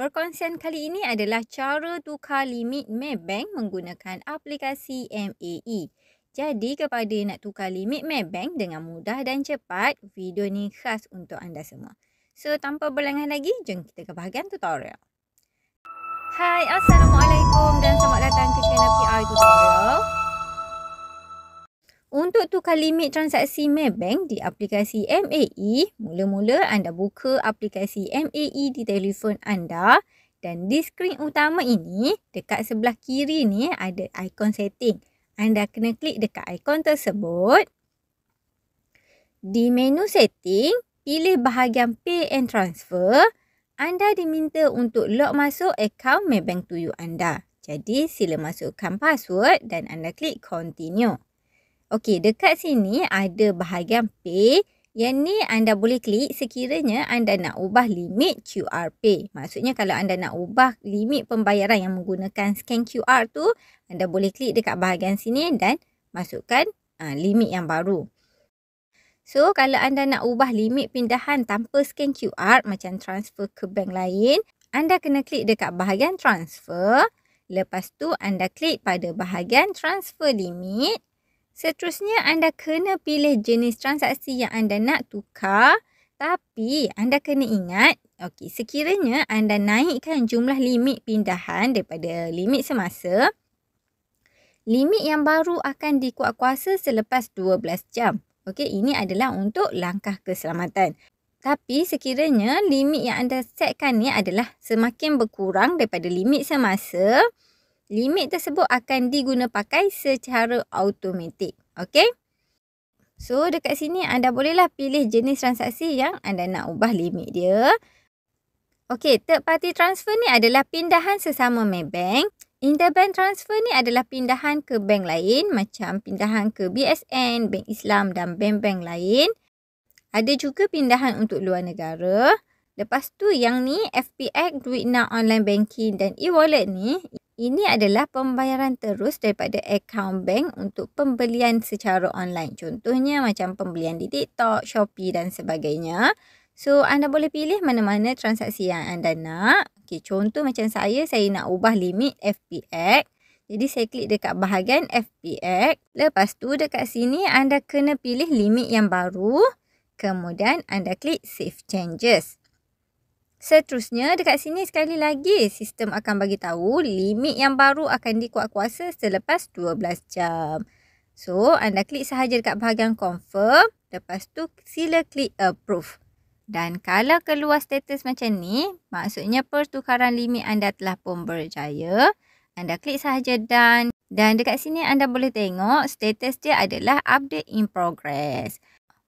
Perkongsian kali ini adalah cara tukar limit Maybank menggunakan aplikasi MAE. Jadi kepada nak tukar limit Maybank dengan mudah dan cepat, video ni khas untuk anda semua. So tanpa berlengah lagi, jom kita ke bahagian tutorial. Hai, Assalamualaikum dan selamat datang ke channel PI Tutorial. Untuk tukar limit transaksi Maybank di aplikasi MAE, mula-mula anda buka aplikasi MAE di telefon anda dan di skrin utama ini, dekat sebelah kiri ni ada ikon setting. Anda kena klik dekat ikon tersebut. Di menu setting, pilih bahagian Pay and Transfer. Anda diminta untuk log masuk akaun Maybank to you anda. Jadi sila masukkan password dan anda klik Continue. Okey, dekat sini ada bahagian Pay. Yang ni anda boleh klik sekiranya anda nak ubah limit QR Pay. Maksudnya kalau anda nak ubah limit pembayaran yang menggunakan scan QR tu, anda boleh klik dekat bahagian sini dan masukkan limit yang baru. So, kalau anda nak ubah limit pindahan tanpa scan QR macam transfer ke bank lain, anda kena klik dekat bahagian Transfer. Lepas tu anda klik pada bahagian Transfer Limit. Seterusnya, anda kena pilih jenis transaksi yang anda nak tukar. Tapi, anda kena ingat, sekiranya anda naikkan jumlah limit pindahan daripada limit semasa, limit yang baru akan dikuatkuasa selepas 12 jam. Ini adalah untuk langkah keselamatan. Tapi, sekiranya limit yang anda setkan ni adalah semakin berkurang daripada limit semasa, limit tersebut akan diguna pakai secara automatik. So, dekat sini anda bolehlah pilih jenis transaksi yang anda nak ubah limit dia. Third party transfer ni adalah pindahan sesama Maybank. Interbank transfer ni adalah pindahan ke bank lain macam pindahan ke BSN, Bank Islam dan bank-bank lain. Ada juga pindahan untuk luar negara. Lepas tu yang ni FPX, Duit Now Online Banking dan e-wallet ni, ini adalah pembayaran terus daripada akaun bank untuk pembelian secara online. Contohnya macam pembelian di TikTok, Shopee dan sebagainya. So, anda boleh pilih mana-mana transaksi yang anda nak. Contoh macam saya nak ubah limit FPX. Jadi, saya klik dekat bahagian FPX. Lepas tu, dekat sini anda kena pilih limit yang baru. Kemudian, anda klik Save Changes. Seterusnya, dekat sini sekali lagi, sistem akan bagi tahu limit yang baru akan dikuatkuasa selepas 12 jam. So, anda klik sahaja dekat bahagian Confirm. Lepas tu, sila klik Approve. Dan kalau keluar status macam ni, maksudnya pertukaran limit anda telah pun berjaya. Anda klik sahaja Done. Dan dekat sini anda boleh tengok status dia adalah Update in Progress.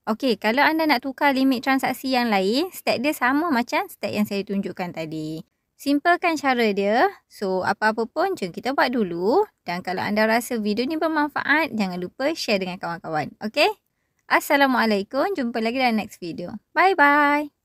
Kalau anda nak tukar limit transaksi yang lain, step dia sama macam step yang saya tunjukkan tadi. Simple kan cara dia? So, apa-apa pun jom kita buat dulu. Dan kalau anda rasa video ni bermanfaat, jangan lupa share dengan kawan-kawan. Assalamualaikum. Jumpa lagi dalam next video. Bye-bye.